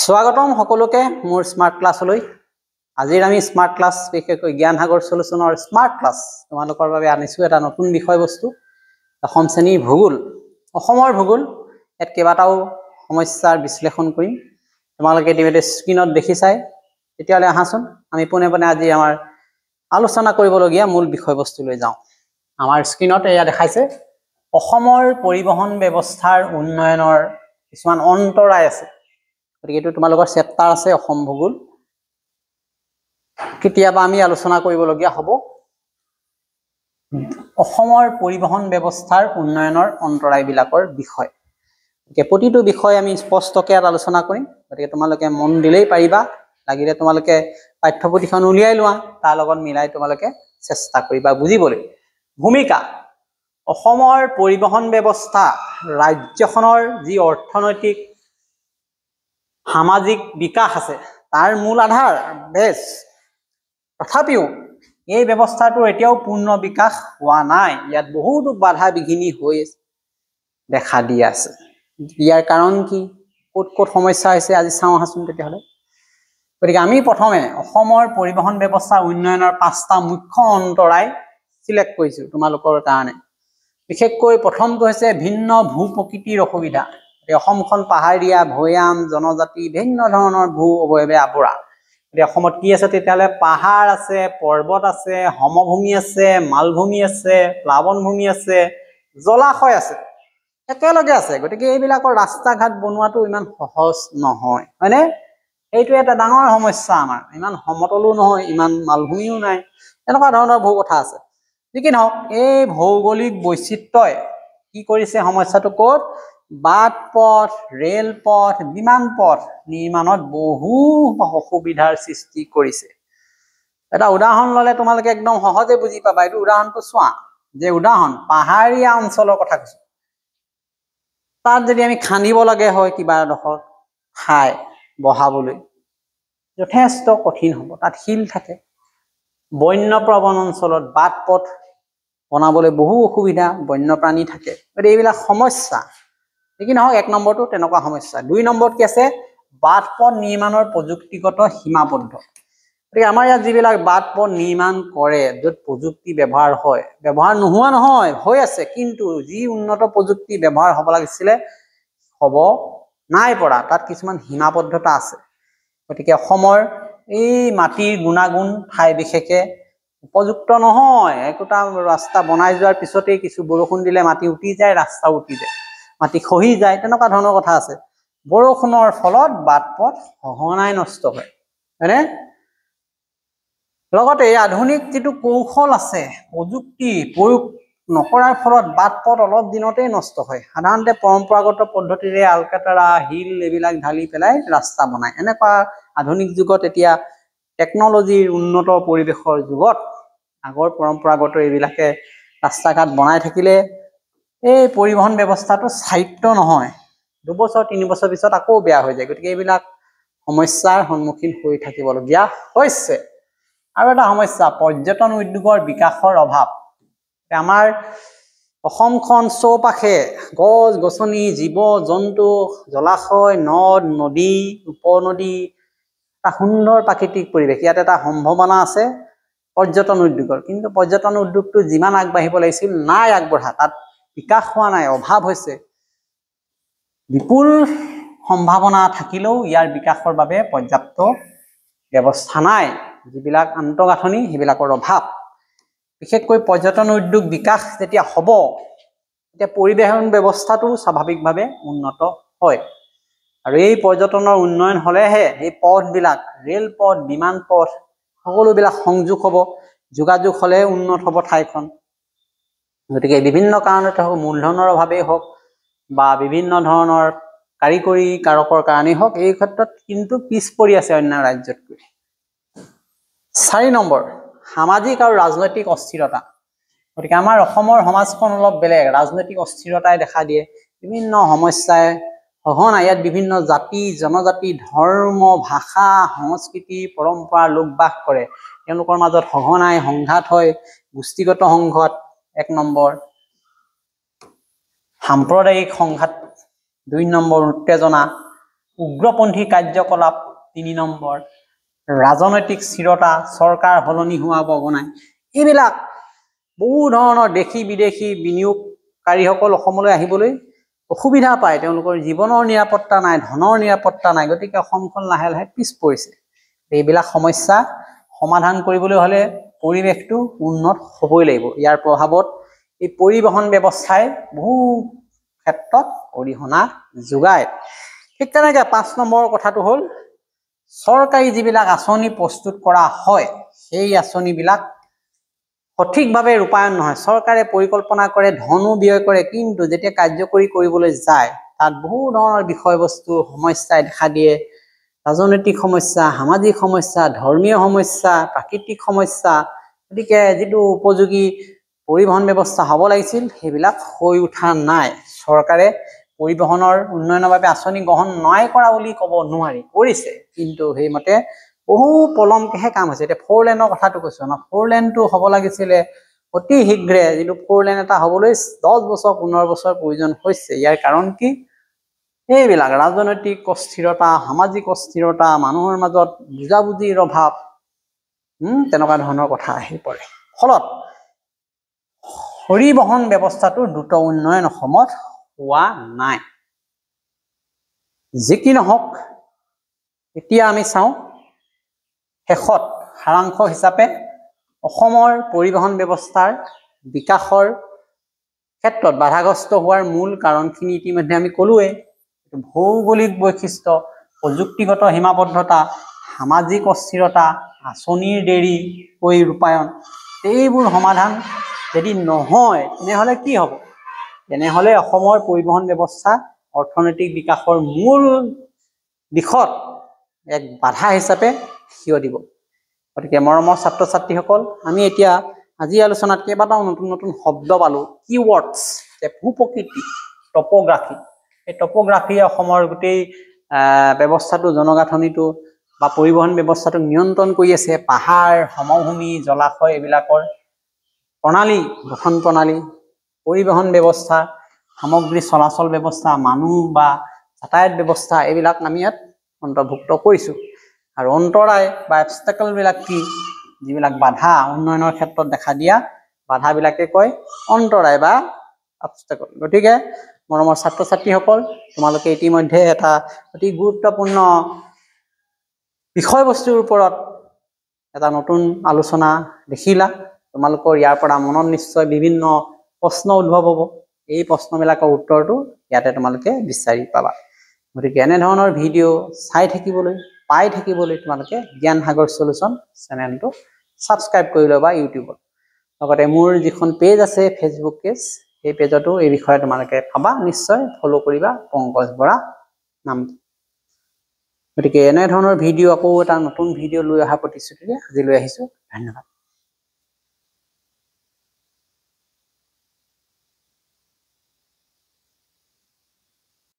স্বাগতম সকলোকে মোৰ স্মাৰ্ট ক্লাছলৈ। আজিৰ আমি স্মাৰ্ট ক্লাছ বিশেষকৈ জ্ঞান সাগৰ সলিউশনৰ স্মাৰ্ট ক্লাছ তোমালোকৰ বাবে আনিছো এটা নতুন বিষয়বস্তু। অসম শ্ৰেণীৰ ভূগোল, অসমৰ ভূগোল ইয়াত কেইবাটাও সমস্যাৰ বিশ্লেষণ কৰিম। তোমালোকে ইতিমধ্যে স্ক্ৰীনত দেখিছাই। তেতিয়াহ'লে আহাচোন আমি পোনে পোনে আজি আমাৰ আলোচনা কৰিবলগীয়া মূল বিষয়বস্তুলৈ যাওঁ। আমাৰ স্ক্ৰীনত এয়া দেখাইছে অসমৰ পৰিবহন ব্যৱস্থাৰ উন্নয়নৰ কিছুমান অন্তৰায় আছে। গতিকে এইটো তোমালোকৰ চেপ্টাৰ আছে অসম ভূগোল। কেতিয়াবা আমি আলোচনা কৰিবলগীয়া হ'ব অসমৰ পৰিবহন ব্যৱস্থাৰ উন্নয়নৰ অন্তৰায়বিলাকৰ বিষয়। গতিকে প্ৰতিটো বিষয় আমি স্পষ্টকৈ আলোচনা কৰিম। গতিকে তোমালোকে মন দিলেই পাৰিবা, লাগিলে তোমালোকে পাঠ্যপুথিখন উলিয়াই লোৱা, তাৰ লগত মিলাই তোমালোকে চেষ্টা কৰিবা বুজিবলৈ। ভূমিকা: অসমৰ পৰিবহন ব্যৱস্থা ৰাজ্যখনৰ যি অৰ্থনৈতিক সামাজিক বিকাশ আছে তাৰ মূল আধাৰ বেছ। তথাপিও এই ব্যৱস্থাটোৰ এতিয়াও পূৰ্ণ বিকাশ হোৱা নাই। ইয়াত বহুতো বাধা বিঘিনি হৈ দেখা দি আছে। ইয়াৰ কাৰণ কি, ক'ত ক'ত সমস্যা হৈছে আজি চাওঁ আহাচোন তেতিয়াহ'লে। গতিকে আমি প্ৰথমে অসমৰ পৰিবহন ব্যৱস্থা উন্নয়নৰ 5টা মুখ্য অন্তৰায় চিলেক্ট কৰিছোঁ তোমালোকৰ কাৰণে। বিশেষকৈ প্ৰথমটো হৈছে ভিন্ন ভূ প্ৰকৃতিৰ অসুবিধা। অসমখন পাহাৰীয়া, ভৈয়াম, জনজাতি ভিন্ন ধৰণৰ ভূ অৱয়ৱে আৱৰা। এতিয়া অসমত কি আছে তেতিয়াহ'লে? পাহাৰ আছে, পৰ্বত আছে, সমভূমি আছে, মালভূমি আছে, প্লাৱনভূমি আছে, জলাশয় আছে, একেলগে আছে। গতিকে এইবিলাকৰ ৰাস্তা ঘাট বনোৱাটো ইমান সহজ নহয়, হয়নে? এইটো এটা ডাঙৰ সমস্যা আমাৰ। ইমান সমতলো নহয়, ইমান মালভূমিও নাই, এনেকুৱা ধৰণৰ বহু কথা আছে। যি কি নহওক, এই ভৌগোলিক বৈচিত্ৰ্যই কি কৰিছে সমস্যাটো ক'ত? বাট পথ, ৰেলপথ, বিমান পথ নিৰ্মাণত বহু অসুবিধাৰ সৃষ্টি কৰিছে। এটা উদাহৰণ ল'লে তোমালোকে একদম সহজে বুজি পাবা। এইটো উদাহৰণটো চোৱা, যে উদাহৰণ পাহাৰীয়া অঞ্চলৰ কথা কৈছো। তাত যদি আমি খান্দিব লাগে হয় কিবা এডোখৰ ঠাই বহাবলৈ, যথেষ্ট কঠিন হ'ব। তাত শিল থাকে। বন্যপ্ৰৱণ অঞ্চলত বাট পথ বনাবলৈ বহু অসুবিধা, বন্যপ্ৰাণী থাকে। গতিকে এইবিলাক সমস্যা। কি নহওক, 1 নম্বৰটো তেনেকুৱা সমস্যা। 2 নম্বৰত কি আছে? বাট পথ নিৰ্মাণৰ প্ৰযুক্তিগত সীমাবদ্ধ। গতিকে আমাৰ ইয়াত যিবিলাক বাট পথ নিৰ্মাণ কৰে, য'ত প্ৰযুক্তি ব্যৱহাৰ হয়, ব্যৱহাৰ নোহোৱা নহয়, হৈ আছে, কিন্তু যি উন্নত প্ৰযুক্তি ব্যৱহাৰ হ'ব লাগিছিলে হ'ব নাই পৰা। তাত কিছুমান সীমাবদ্ধতা আছে। গতিকে অসমৰ এই মাটিৰ গুণাগুণ ঠাই বিশেষে উপযুক্ত নহয়। একোটা ৰাস্তা বনাই যোৱাৰ পিছতেই কিছু বৰষুণ দিলে মাটি উটি যায়, ৰাস্তা উটি যায়, মাটি খহি যায়, তেনেকুৱা ধৰণৰ কথা আছে। বৰষুণৰ ফলত বাট পথ সঘনাই নষ্ট হয়, হয়নে? লগতে আধুনিক যিটো কৌশল আছে, প্ৰযুক্তি প্ৰয়োগ নকৰাৰ ফলত বাট পথ অলপ দিনতেই নষ্ট হয়। সাধাৰণতে পৰম্পৰাগত পদ্ধতিৰে আলকাতৰা, শিল এইবিলাক ঢালি পেলাই ৰাস্তা বনায়। এনেকুৱা আধুনিক যুগত এতিয়া টেকনলজিৰ উন্নত পৰিৱেশৰ যুগত আগৰ পৰম্পৰাগত এইবিলাকে ৰাস্তা ঘাট বনাই থাকিলে এই পৰিবহন ব্যৱস্থাটো স্থায়িত্ব নহয়। 2 বছৰ 3 বছৰ পিছত আকৌ বেয়া হৈ যায়। গতিকে এইবিলাক সমস্যাৰ সন্মুখীন হৈ থাকিবলগীয়া হৈছে। আৰু এটা সমস্যা, পৰ্যটন উদ্যোগৰ বিকাশৰ অভাৱ। আমাৰ অসমখন চৌপাশে গছ গছনি, জীৱ জন্তু, জলাশয়, নদ নদী, উপনদী, এটা সুন্দৰ প্ৰাকৃতিক পৰিৱেশ। ইয়াত এটা সম্ভাৱনা আছে পৰ্যটন উদ্যোগৰ, কিন্তু পৰ্যটন উদ্যোগটো যিমান আগবাঢ়িব লাগিছিল নাই আগবঢ়া। তাত বিকাশ হোৱা নাই, অভাৱ হৈছে। বিপুল সম্ভাৱনা থাকিলেও ইয়াৰ বিকাশৰ বাবে পৰ্যাপ্ত ব্যৱস্থা নাই। যিবিলাক আন্তঃগাঁথনি সেইবিলাকৰ অভাৱ। বিশেষকৈ পৰ্যটন উদ্যোগ বিকাশ যেতিয়া হ'ব, তেতিয়া পৰিবহন ব্যৱস্থাটো স্বাভাৱিকভাৱে উন্নত হয়। আৰু এই পৰ্যটনৰ উন্নয়ন হ'লেহে এই পথবিলাক, ৰেলপথ, বিমান পথ সকলোবিলাক সংযোগ হ'ব। যোগাযোগ হ'লে উন্নত হ'ব ঠাইখন। গতিকে বিভিন্ন কাৰণতে হওক, মূলধনৰ অভাৱেই হওক বা বিভিন্ন ধৰণৰ কাৰিকৰী কাৰকৰ কাৰণেই হওক, এই ক্ষেত্ৰত কিন্তু পিছ পৰি আছে অন্য ৰাজ্যতকৈ। 4 নম্বৰ, সামাজিক আৰু ৰাজনৈতিক অস্থিৰতা। গতিকে আমাৰ অসমৰ সমাজখন অলপ বেলেগ। ৰাজনৈতিক অস্থিৰতাই দেখা দিয়ে, বিভিন্ন সমস্যাই সঘনাই। ইয়াত বিভিন্ন জাতি জনজাতি, ধৰ্ম, ভাষা, সংস্কৃতি, পৰম্পৰা লোক বাস কৰে। তেওঁলোকৰ মাজত সঘনাই সংঘাত হয়, গোষ্ঠীগত সংঘাত 1 নম্বৰ, সাম্প্ৰদায়িক সংঘাত 2 নম্বৰ, উত্তেজনা উগ্ৰপন্থী কাৰ্যকলাপ 3 নম্বৰ, ৰাজনৈতিক স্থিৰতা, চৰকাৰ সলনি হোৱা বগনাই, এইবিলাক বহু ধৰণৰ দেশী বিদেশী বিনিয়োগকাৰীসকল অসমলৈ আহিবলৈ অসুবিধা পায়, তেওঁলোকৰ জীৱনৰ নিৰাপত্তা নাই, ধনৰ নিৰাপত্তা নাই, গতিকে অসমখন লাহে লাহে পিছ পৰিছে। এইবিলাক সমস্যা সমাধান কৰিবলৈ হ'লে পৰিৱেশটো উন্নত হ'বই লাগিব। ইয়াৰ প্ৰভাৱত এই পৰিবহণ ব্যৱস্থাই বহু ক্ষেত্ৰত অৰিহণা যোগায়। ঠিক তেনেকৈ 5 নম্বৰ কথাটো হ'ল চৰকাৰী যিবিলাক আঁচনি প্ৰস্তুত কৰা হয় সেই আঁচনিবিলাক সঠিকভাৱে ৰূপায়ণ নহয়। চৰকাৰে পৰিকল্পনা কৰে, ধনো ব্যয় কৰে, কিন্তু যেতিয়া কাৰ্যকৰী কৰিবলৈ যায় তাত বহু ধৰণৰ বিষয়বস্তু সমস্যাই দেখা দিয়ে। ৰাজনৈতিক সমস্যা, সামাজিক সমস্যা, ধৰ্মীয় সমস্যা, প্ৰাকৃতিক সমস্যা, গতিকে যিটো উপযোগী পৰিবহণ ব্যৱস্থা হ'ব লাগিছিল সেইবিলাক হৈ উঠা নাই। চৰকাৰে পৰিবহণৰ উন্নয়নৰ বাবে আঁচনি গ্ৰহণ নাই কৰা বুলি ক'ব নোৱাৰি, কৰিছে, কিন্তু সেইমতে বহু পলমকেহে কাম হৈছে। এতিয়া 4 লেনৰ কথাটো কৈছোঁ, আমাৰ 4 লেনটো হ'ব লাগিছিলে অতি শীঘ্ৰে, যিটো 4 লেন এটা হ'বলৈ 10 বছৰ 15 বছৰ প্ৰয়োজন হৈছে। ইয়াৰ কাৰণ কি? এইবিলাক ৰাজনৈতিক অস্থিৰতা, সামাজিক অস্থিৰতা, মানুহৰ মাজত বুজাবুজিৰ অভাৱ, তেনেকুৱা ধৰণৰ কথা আহি পৰে। ফলত পৰিবহণ ব্যৱস্থাটোৰ দ্ৰুত উন্নয়ন অসমত হোৱা নাই। যি কি নহওক, এতিয়া আমি চাওঁ শেষত সাৰাংশ হিচাপে অসমৰ পৰিবহণ ব্যৱস্থাৰ বিকাশৰ ক্ষেত্ৰত বাধাগ্ৰস্ত হোৱাৰ মূল কাৰণখিনি ইতিমধ্যে আমি ক'লোৱে। ভৌগোলিক বৈশিষ্ট্য, প্ৰযুক্তিগত সীমাবদ্ধতা, সামাজিক অস্থিৰতা, আঁচনিৰ দেৰিকৈ ৰূপায়ণ, এইবোৰ সমাধান যদি নহয় তেনেহ'লে কি হ'ব? তেনেহ'লে অসমৰ পৰিবহণ ব্যৱস্থা অৰ্থনৈতিক বিকাশৰ মূল দিশত এক বাধা হিচাপে থিয় দিব। গতিকে মৰমৰ ছাত্ৰ ছাত্ৰীসকল, আমি এতিয়া আজি আলোচনাত কেইবাটাও নতুন নতুন শব্দ পালোঁ, কিৱৰ্ডছ, যে ভূপ্ৰকৃতি, টপ'গ্ৰাফী। এই টপ'গ্ৰাফীয়ে অসমৰ গোটেই ব্যৱস্থাটো, জনগাঁথনিটো বা পৰিবহণ ব্যৱস্থাটোক নিয়ন্ত্ৰণ কৰি আছে। পাহাৰ, সমভূমি, জলাশয়, এইবিলাকৰ প্ৰণালী, গঠন প্ৰণালী, পৰিবহণ ব্যৱস্থা, সামগ্ৰী চলাচল ব্যৱস্থা, মানুহ বা যাতায়াত ব্যৱস্থা, এইবিলাক আমি ইয়াত অন্তৰ্ভুক্ত কৰিছোঁ। আৰু অন্তৰায় বা অবষ্টাকলবিলাক কি? যিবিলাক বাধা উন্নয়নৰ ক্ষেত্ৰত দেখা দিয়া বাধাবিলাকে কয় অন্তৰায় বা অবষ্টাকল। গতিকে মৰমৰ ছাত্ৰ ছাত্ৰীসকল, তোমালোকে ইতিমধ্যে এটা অতি গুৰুত্বপূৰ্ণ বিষয়বস্তুৰ ওপৰত এটা নতুন আলোচনা দেখিলা। তোমালোকৰ ইয়াৰ পৰা মনত নিশ্চয় বিভিন্ন প্ৰশ্ন উদ্ভৱ হ'ব। এই প্ৰশ্নবিলাকৰ উত্তৰটো ইয়াতে তোমালোকে বিচাৰি পাবা। গতিকে এনেধৰণৰ ভিডিঅ' চাই থাকিবলৈ, পাই থাকিবলৈ তোমালোকে জ্ঞান সাগৰ সলিউশ্যন চেনেলটো ছাবস্ক্ৰাইব কৰি ল'বা ইউটিউবত। লগতে মোৰ যিখন পেজ আছে ফেচবুক পেজ, সেই পেজতো এই বিষয়ে তোমালোকে পাবা, নিশ্চয় ফ'ল' কৰিবা পংকজ বৰা নামটো। গতিকে এনেধৰণৰ ভিডিঅ' আকৌ এটা নতুন ভিডিঅ' লৈ অহা প্ৰতিশ্ৰুতিৰে আজি লৈ আহিছোঁ। ধন্যবাদ।